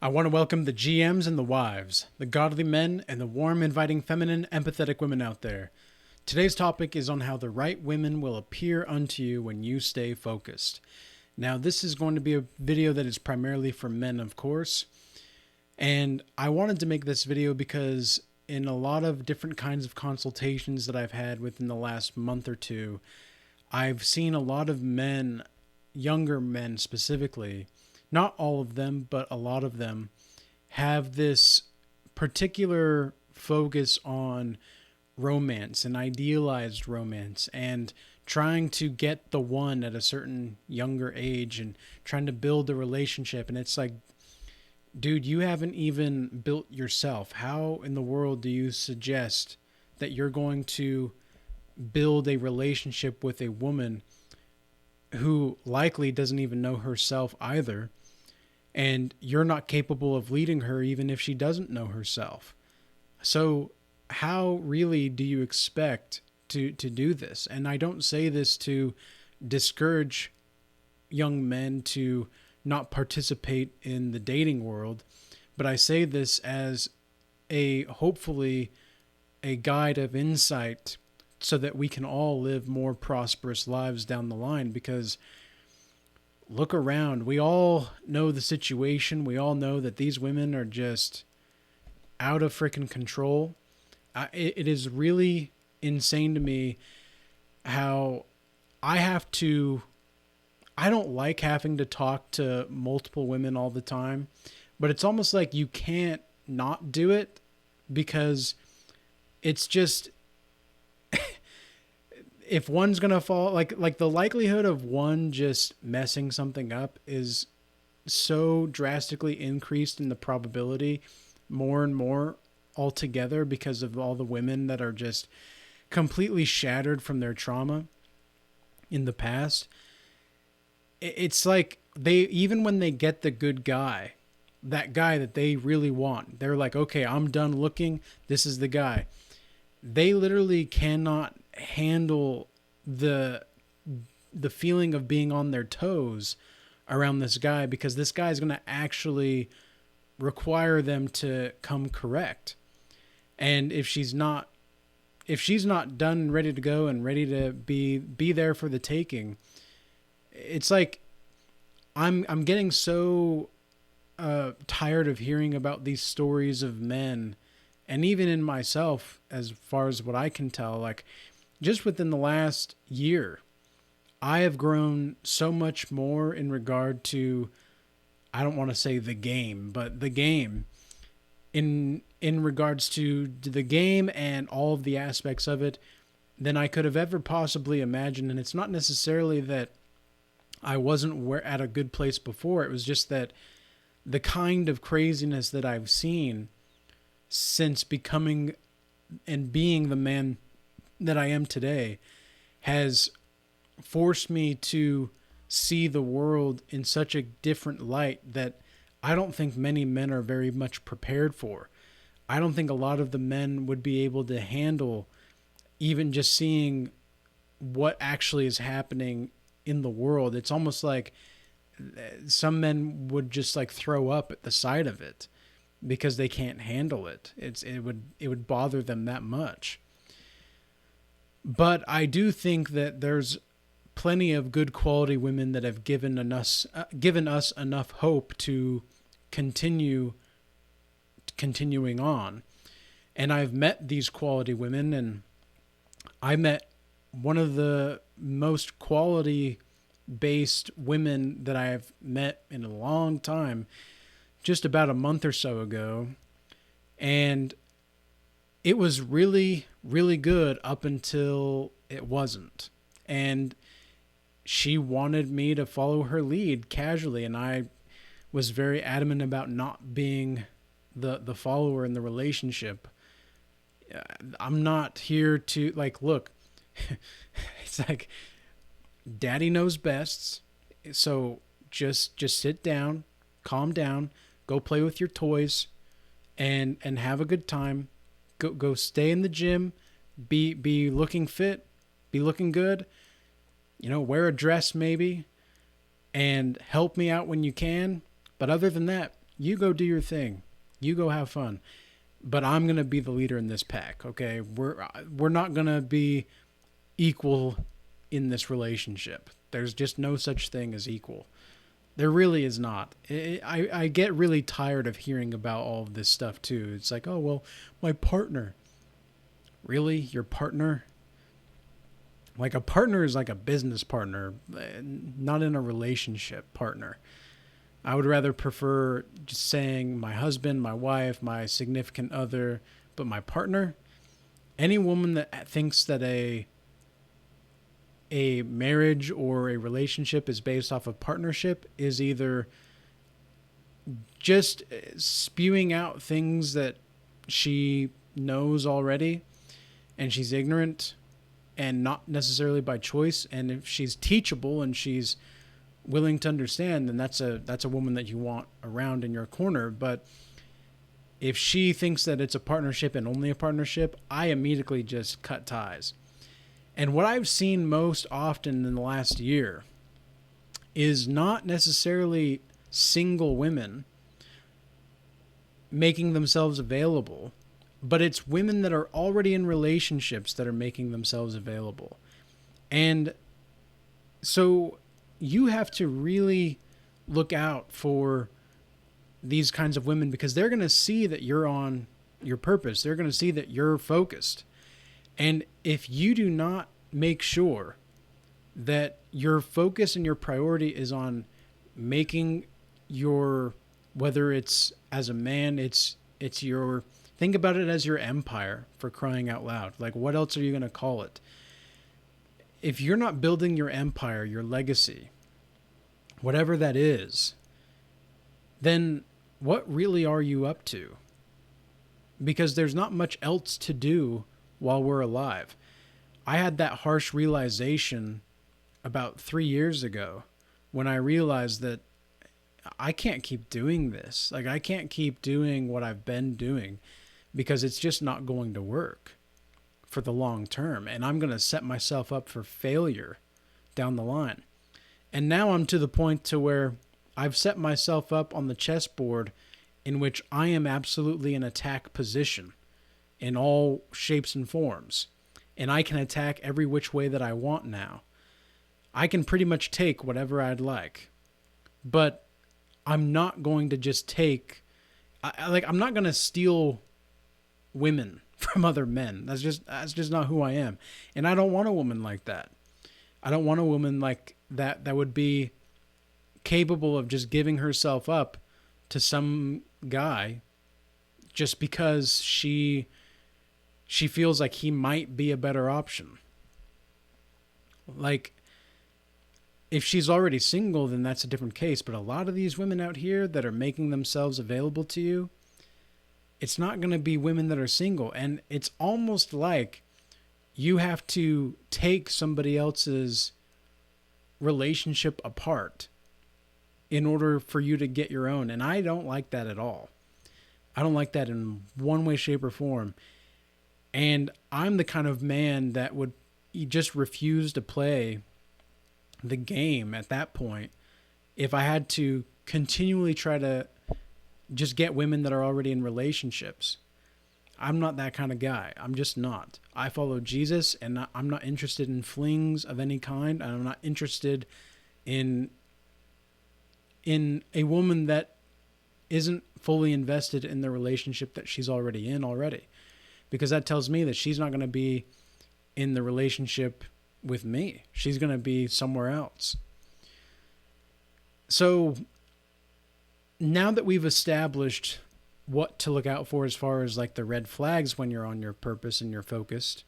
I want to welcome the GMs and the wives, the godly men and the warm, inviting, feminine, empathetic women out there. Today's topic is on how the right women will appear unto you when you stay focused. Now, this is going to be a video that is primarily for men, of course, and I wanted to make this video because in a lot of different kinds of consultations that I've had within the last month or two, I've seen a lot of men, younger men specifically, not all of them, but a lot of them, have this particular focus on romance and idealized romance and trying to get the one at a certain younger age and trying to build a relationship. And it's like, dude, you haven't even built yourself. How in the world do you suggest that you're going to build a relationship with a woman who likely doesn't even know herself either, and you're not capable of leading her even if she doesn't know herself? So how really do you expect to do this? And I don't say this to discourage young men to not participate in the dating world, but I say this as a hopefully a guide of insight so that we can all live more prosperous lives down the line. Because look around, we all know the situation. We all know that these women are just out of freaking control. It is really insane to me how I don't like having to talk to multiple women all the time, but it's almost like you can't not do it because it's just, if one's going to fall, like the likelihood of one just messing something up is so drastically increased in the probability more and more altogether because of all the women that are just completely shattered from their trauma in the past. It's like even when they get the good guy, that guy that they really want, they're like, okay, I'm done looking. This is the guy. They literally cannot handle the feeling of being on their toes around this guy, because this guy is going to actually require them to come correct. And if she's not done and ready to go and ready to be there for the taking, it's like I'm getting so tired of hearing about these stories of men, and even in myself, as far as what I can tell, like just within the last year, I have grown so much more in regard to, I don't want to say the game, but the game in regards to the game and all of the aspects of it than I could have ever possibly imagined. And it's not necessarily that I wasn't at a good place before. It was just that the kind of craziness that I've seen since becoming and being the man that I am today has forced me to see the world in such a different light that I don't think many men are very much prepared for. I don't think a lot of the men would be able to handle even just seeing what actually is happening in the world. It's almost like some men would just like throw up at the sight of it because they can't handle it. It would bother them that much. But I do think that there's plenty of good quality women that have given us enough hope to continuing on. And I've met these quality women, and I met one of the most quality based women that I've met in a long time just about a month or so ago. And it was really, really good up until it wasn't. And she wanted me to follow her lead casually, and I was very adamant about not being the follower in the relationship. I'm not here to, like, look, it's like daddy knows best. So just sit down, calm down, go play with your toys and have a good time. Go stay in the gym, be looking fit, be looking good, wear a dress maybe, and help me out when you can. But other than that, You go do your thing. You go have fun. But I'm going to be the leader in this pack, okay? We're not going to be equal in this relationship. There's just no such thing as equal. There really is not. I get really tired of hearing about all of this stuff too. It's like, oh, well, my partner. Really? Your partner? Like a partner is like a business partner, not in a relationship partner. I would rather prefer just saying my husband, my wife, my significant other, but my partner. Any woman that thinks that a marriage or a relationship is based off of partnership is either just spewing out things that she knows already and she's ignorant and not necessarily by choice. And if she's teachable and she's willing to understand, then that's a woman that you want around in your corner. But if she thinks that it's a partnership and only a partnership, I immediately just cut ties. And what I've seen most often in the last year is not necessarily single women making themselves available, but it's women that are already in relationships that are making themselves available. And so you have to really look out for these kinds of women because they're going to see that you're on your purpose. They're going to see that you're focused. And if you do not make sure that your focus and your priority is on making your, whether it's as a man, it's your, think about it as your empire, for crying out loud. Like, what else are you going to call it? If you're not building your empire, your legacy, whatever that is, then what really are you up to? Because there's not much else to do while we're alive. I had that harsh realization about 3 years ago when I realized that I can't keep doing this. Like, I can't keep doing what I've been doing because it's just not going to work for the long term. And I'm going to set myself up for failure down the line. And now I'm to the point to where I've set myself up on the chessboard in which I am absolutely in attack position in all shapes and forms. And I can attack every which way that I want now. I can pretty much take whatever I'd like. But I'm not going to just take... I'm not going to steal women from other men. That's just not who I am. And I don't want a woman like that. I don't want a woman like that would be capable of just giving herself up to some guy just because she feels like he might be a better option. Like, if she's already single, then that's a different case. But a lot of these women out here that are making themselves available to you, it's not going to be women that are single. And it's almost like you have to take somebody else's relationship apart in order for you to get your own. And I don't like that at all. I don't like that in one way, shape, or form. And I'm the kind of man that would just refuse to play the game at that point if I had to continually try to just get women that are already in relationships. I'm not that kind of guy. I'm just not. I follow Jesus, and I'm not interested in flings of any kind. And I'm not interested in a woman that isn't fully invested in the relationship that she's already in already. Because that tells me that she's not going to be in the relationship with me. She's going to be somewhere else. So now that we've established what to look out for as far as like the red flags when you're on your purpose and you're focused,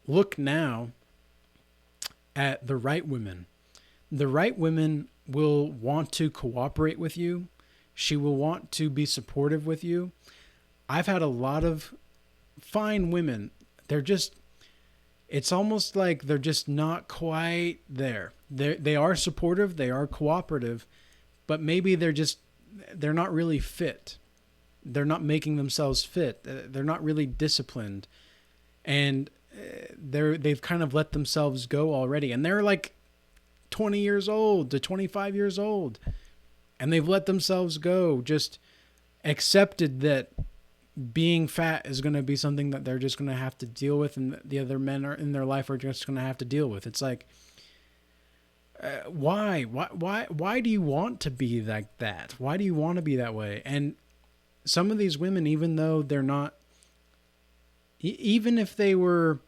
look now at the right women. The right women will want to cooperate with you. She will want to be supportive with you. I've had a lot of fine women. It's almost like they're just not quite there. They are supportive, they are cooperative, but maybe they're not really fit. They're not making themselves fit. They're not really disciplined. And they've kind of let themselves go already. And they're like 20 years old to 25 years old. And they've let themselves go just accepted that being fat is going to be something that they're just going to have to deal with, and the other men are in their life are just going to have to deal with. It's like, why do you want to be like that? Why do you want to be that way? And some of these women, even though they're not, even if they were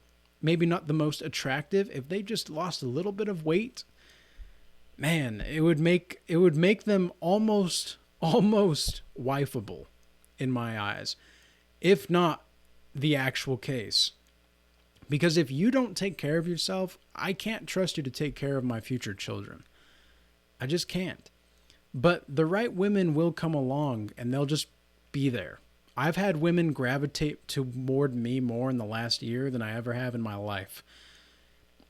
maybe not the most attractive, if they just lost a little bit of weight, man, it would make them almost wifeable in my eyes, if not the actual case. Because if you don't take care of yourself, I can't trust you to take care of my future children. I just can't. But the right women will come along and they'll just be there. I've had women gravitate toward me more in the last year than I ever have in my life.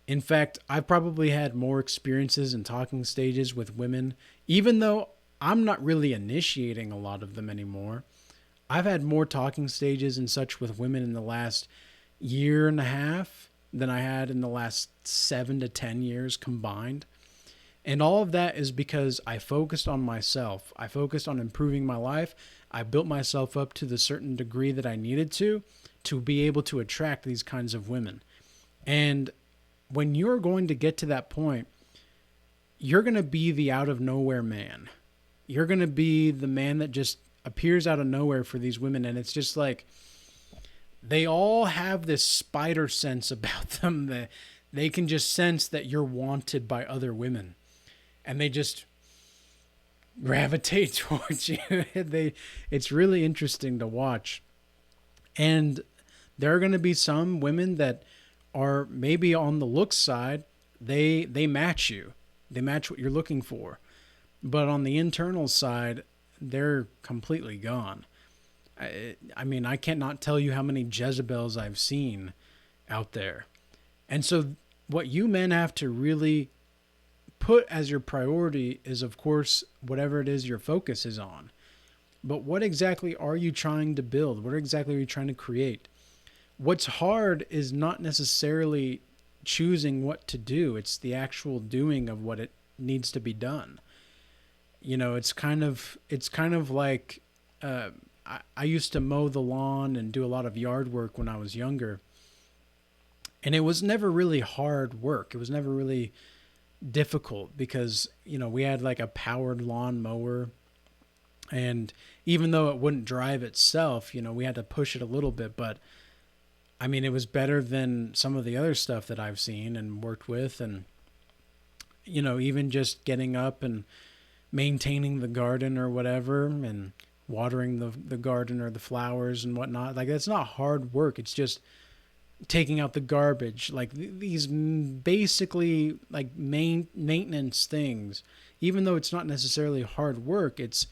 In fact, I've probably had more experiences in talking stages with women, even though I'm not really initiating a lot of them anymore. I've had more talking stages and such with women in the last year and a half than I had in the last 7 to 10 years combined. And all of that is because I focused on myself. I focused on improving my life. I built myself up to the certain degree that I needed to be able to attract these kinds of women. And when you're going to get to that point, you're going to be the out of nowhere man. You're going to be the man that just appears out of nowhere for these women. And it's just like, they all have this spider sense about them that they can just sense that you're wanted by other women. And they just gravitate towards you. It's really interesting to watch. And there are going to be some women that are maybe on the looks side, they match you. They match what you're looking for. But on the internal side, they're completely gone. I mean, I cannot tell you how many Jezebels I've seen out there. And so what you men have to really put as your priority is, of course, whatever it is your focus is on. But what exactly are you trying to build? What exactly are you trying to create? What's hard is not necessarily choosing what to do. It's the actual doing of what it needs to be done. You know, it's kind of like, I used to mow the lawn and do a lot of yard work when I was younger. And it was never really hard work. It was never really difficult because, you know, we had like a powered lawn mower. And even though it wouldn't drive itself, you know, we had to push it a little bit. But I mean, it was better than some of the other stuff that I've seen and worked with. And, you know, even just getting up and maintaining the garden or whatever and watering the garden or the flowers and whatnot. Like, that's not hard work. It's just taking out the garbage. Like these basically like main maintenance things, even though it's not necessarily hard work, it's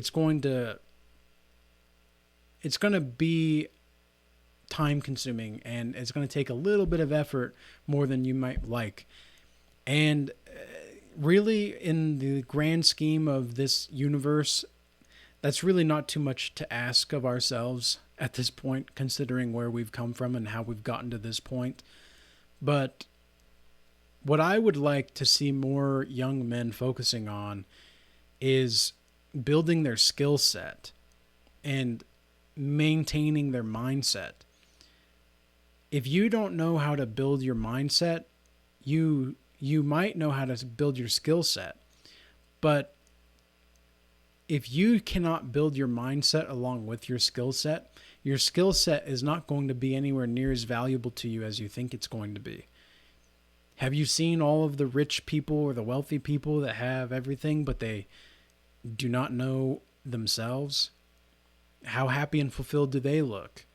going to be time consuming and it's going to take a little bit of effort more than you might like. And really, in the grand scheme of this universe, that's really not too much to ask of ourselves at this point, considering where we've come from and how we've gotten to this point. But what I would like to see more young men focusing on is building their skill set and maintaining their mindset. If you don't know how to build your mindset, you might know how to build your skill set. But if you cannot build your mindset along with your skill set is not going to be anywhere near as valuable to you as you think it's going to be. Have you seen all of the rich people or the wealthy people that have everything, but they do not know themselves? How happy and fulfilled do they look?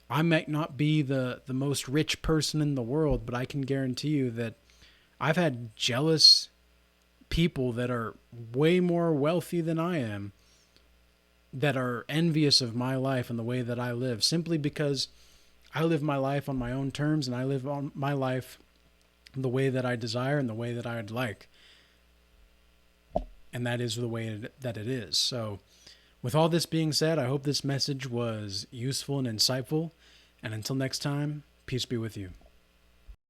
I might not be the most rich person in the world, but I can guarantee you that I've had jealous people that are way more wealthy than I am that are envious of my life and the way that I live, simply because I live my life on my own terms and I live on my life the way that I desire and the way that I'd like. And that is the way that it is. So with all this being said, I hope this message was useful and insightful. And until next time, peace be with you.